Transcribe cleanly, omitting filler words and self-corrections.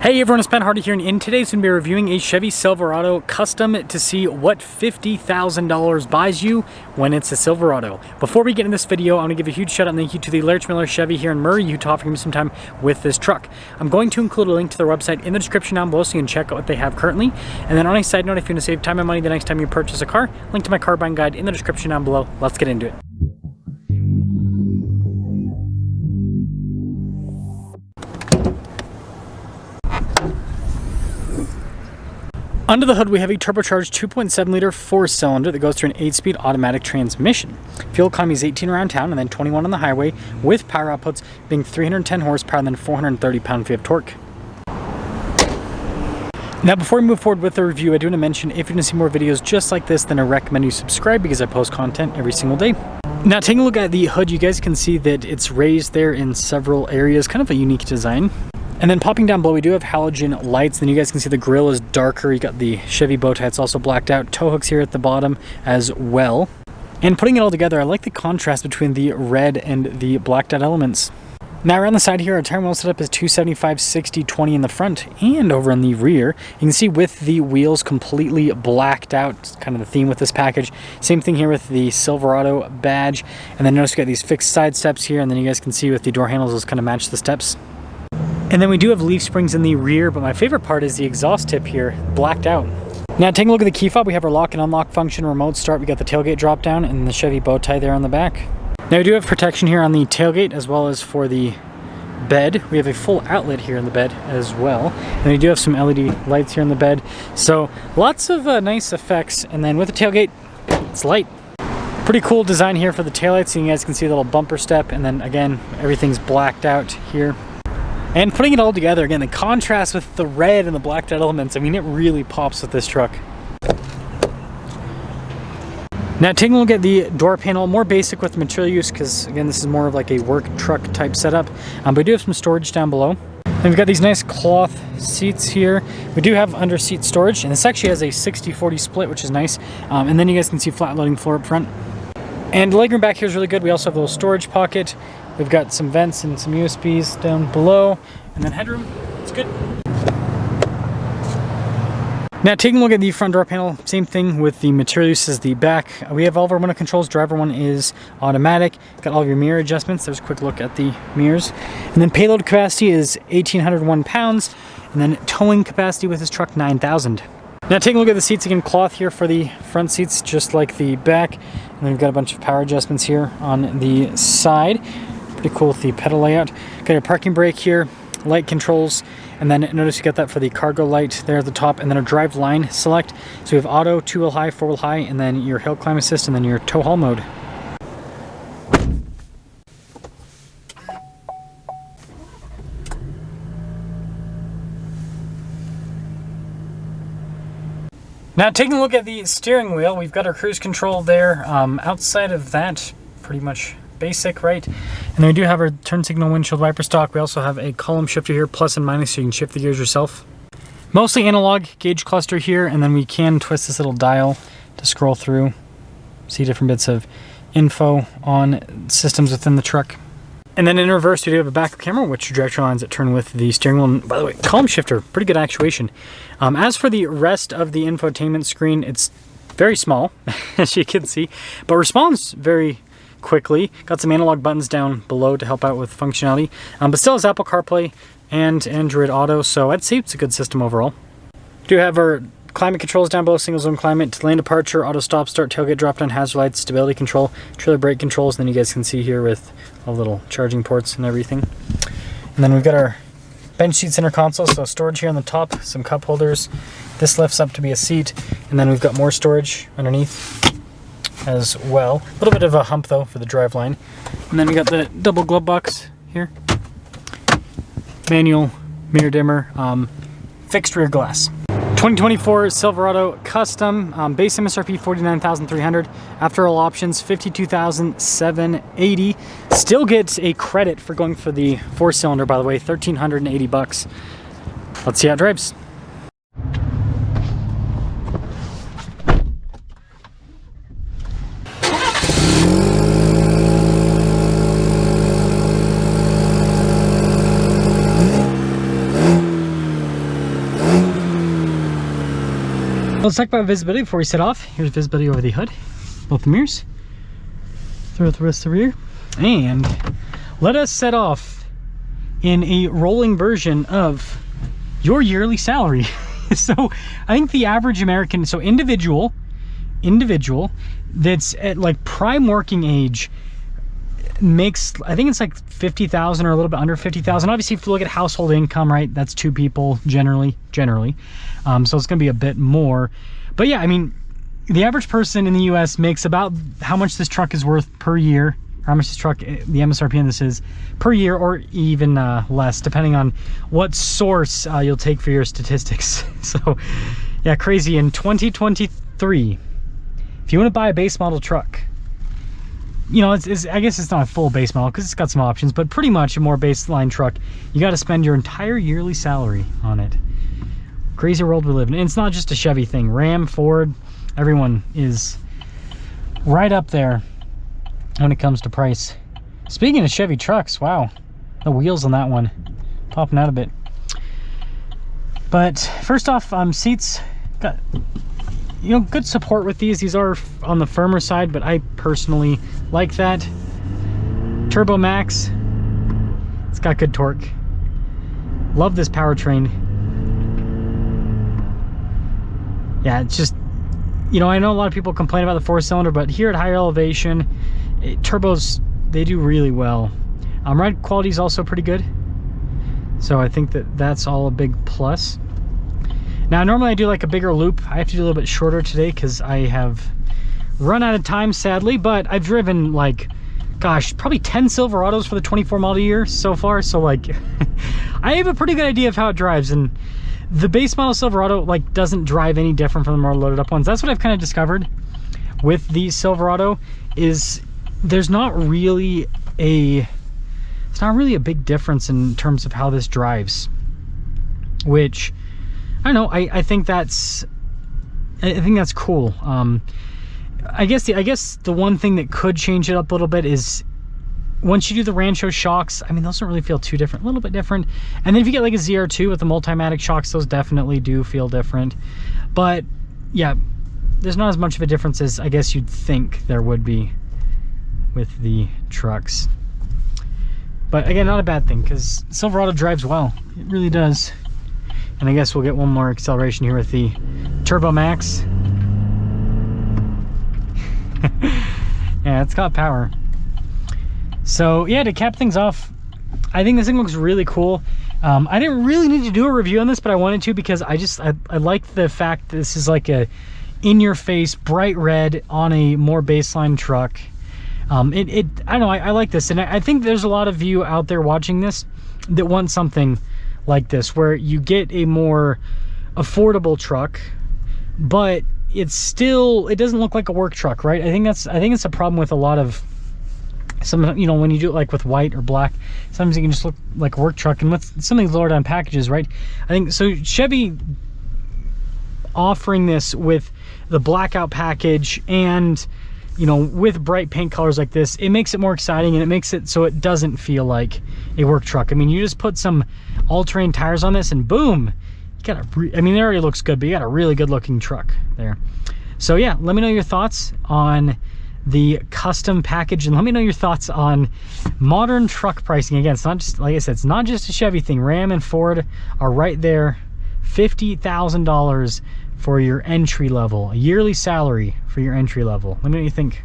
Hey everyone, it's Ben Hardy here, and in today's going to be reviewing a Chevy Silverado custom to see what $50,000 buys you when it's a Silverado. Before we get into this video, I want to give a huge shout out and thank you to the Larch Miller Chevy here in Murray, Utah, for giving me some time with this truck. I'm going to include a link to their website in the description down below so you can check out what they have currently. And then on a side note, if you want to save time and money the next time you purchase a car, link to my car buying guide in the description down below. Let's get into it. Under the hood, we have a turbocharged 2.7 liter 4-cylinder that goes through an 8-speed automatic transmission. Fuel economy is 18 around town and then 21 on the highway, with power outputs being 310 horsepower and then 430 pound-feet of torque. Now, before we move forward with the review, I do want to mention if you're going to see more videos just like this, then I recommend you subscribe because I post content every single day. Now, taking a look at the hood, you guys can see that it's raised there in several areas, kind of a unique design. And then popping down below, we do have halogen lights. Then you guys can see the grille is darker. You got the Chevy bow tie, it's also blacked out. Tow hooks here at the bottom as well. And putting it all together, I like the contrast between the red and the blacked out elements. Now around the side here, our tire wheel setup is 275, 60, 20 in the front and over in the rear. You can see with the wheels completely blacked out, it's kind of the theme with this package. Same thing here with the Silverado badge. And then notice we got these fixed side steps here, and then you guys can see with the door handles, those kind of match the steps. And then we do have leaf springs in the rear, but my favorite part is the exhaust tip here, blacked out. Now taking a look at the key fob, we have our lock and unlock function, remote start, we got the tailgate drop down, and the Chevy bow tie there on the back. Now we do have protection here on the tailgate as well as for the bed. We have a full outlet here in the bed as well. And we do have some LED lights here in the bed. So lots of nice effects. And then with the tailgate, it's light. Pretty cool design here for the taillights. So you guys can see a little bumper step, and then again, everything's blacked out here. And putting it all together, again, the contrast with the red and the blacked out elements, I mean, it really pops with this truck. Now taking a look at the door panel, more basic with material use because, again, this is more of like a work truck type setup. But we do have some storage down below. And we've got these nice cloth seats here. We do have under seat storage, and this actually has a 60-40 split, which is nice. And then you guys can see flat loading floor up front. And the legroom back here is really good. We also have a little storage pocket. We've got some vents and some USBs down below, and then headroom. It's good. Now taking a look at the front door panel, same thing with the material use as the back. We have all of our window controls. Driver one is automatic. Got all of your mirror adjustments. There's a quick look at the mirrors. And then payload capacity is 1,801 pounds, and then towing capacity with this truck, 9,000. Now taking a look at the seats, again, cloth here for the front seats, just like the back. And then we've got a bunch of power adjustments here on the side. Pretty cool with the pedal layout. Got your parking brake here, light controls, and then notice you got that for the cargo light there at the top, and then a drive line select. So we have auto, 2-wheel high, 4-wheel high, and then your hill climb assist, and then your tow haul mode. Now taking a look at the steering wheel, we've got our cruise control there. Outside of that, pretty much basic, right? And then we do have our turn signal windshield wiper stock. We also have a column shifter here, plus and minus, so you can shift the gears yourself. Mostly analog gauge cluster here, and then we can twist this little dial to scroll through, see different bits of info on systems within the truck. And then in reverse, we do have a backup camera, which are directional lines that turn with the steering wheel. And by the way, column shifter, pretty good actuation. As for the rest of the infotainment screen, it's very small, as you can see, but responds very quickly. Got some analog buttons down below to help out with functionality, but still has Apple CarPlay and Android Auto, so I'd say it's a good system overall. We do have our climate controls down below, single zone climate, lane departure, auto stop start, tailgate drop down, hazard lights, stability control, trailer brake controls, and then you guys can see here with all little charging ports and everything. And then we've got our bench seat center console, so storage here on the top, some cup holders. This lifts up to be a seat, and then we've got more storage underneath as well. A little bit of a hump though for the drive line. And then we got the double glove box here. Manual, mirror dimmer, fixed rear glass. 2024 Silverado Custom, base MSRP $49,300. After all options, $52,780. Still gets a credit for going for the 4-cylinder, by the way, $1,380. Let's see how it drives. Let's talk about visibility before we set off. Here's visibility over the hood, both the mirrors, throughout the rest of the rear. And let us set off in a rolling version of your yearly salary. So I think the average American, so individual that's at like prime working age makes, I think it's like 50,000 or a little bit under 50,000. Obviously, if you look at household income, right, that's 2 people generally. So it's gonna be a bit more. But yeah, I mean, the average person in the US makes about how much this truck is worth per year, or how much this truck, the MSRP on this is per year, or even less, depending on what source you'll take for your statistics. So yeah, crazy. In 2023, if you want to buy a base model truck, you know, I guess it's not a full base model because it's got some options, but pretty much a more baseline truck, you got to spend your entire yearly salary on it. Crazy world we live in. And it's not just a Chevy thing. Ram, Ford, everyone is right up there when it comes to price. Speaking of Chevy trucks, wow, the wheels on that one popping out a bit. But first off, seats, got, you know, good support with these. These are on the firmer side, but I personally like that. Turbo Max, it's got good torque. Love this powertrain. Yeah, it's just, you know, I know a lot of people complain about the 4-cylinder, but here at higher elevation, turbos, they do really well. Ride quality is also pretty good, so I think that's all a big plus. Now, normally I do like a bigger loop. I have to do a little bit shorter today because I have run out of time, sadly, but I've driven like, gosh, probably 10 Silverados for the 24 model year so far. So like, I have a pretty good idea of how it drives, and the base model Silverado like doesn't drive any different from the more loaded up ones. That's what I've kind of discovered with the Silverado, is there's not really a big difference in terms of how this drives, which I don't know. I think that's cool. I guess the one thing that could change it up a little bit is once you do the Rancho shocks. I mean, those don't really feel too different. A little bit different. And then if you get like a ZR2 with the Multimatic shocks, those definitely do feel different. But yeah, there's not as much of a difference as I guess you'd think there would be with the trucks. But again, not a bad thing because Silverado drives well. It really does. And I guess we'll get one more acceleration here with the Turbo Max. Yeah, it's got power. So yeah, to cap things off, I think this thing looks really cool. I didn't really need to do a review on this, but I wanted to because I like the fact that this is like a in-your-face bright red on a more baseline truck. I don't know, I like this, and I think there's a lot of you out there watching this that want something like this, where you get a more affordable truck, but it doesn't look like a work truck, right? I think it's a problem with a lot of some, you know, when you do it like with white or black, sometimes it can just look like a work truck. And with some of these lower down packages, right, I think so Chevy offering this with the blackout package and, you know, with bright paint colors like this, it makes it more exciting, and it makes it so it doesn't feel like a work truck. I mean, you just put some all-terrain tires on this and boom, you got I mean, it already looks good, but you got a really good looking truck there. So yeah, let me know your thoughts on the custom package, and let me know your thoughts on modern truck pricing. Again, it's not just, like I said, it's not just a Chevy thing. Ram and Ford are right there. $50,000 for your entry level, a yearly salary for your entry level. Let me know what you think.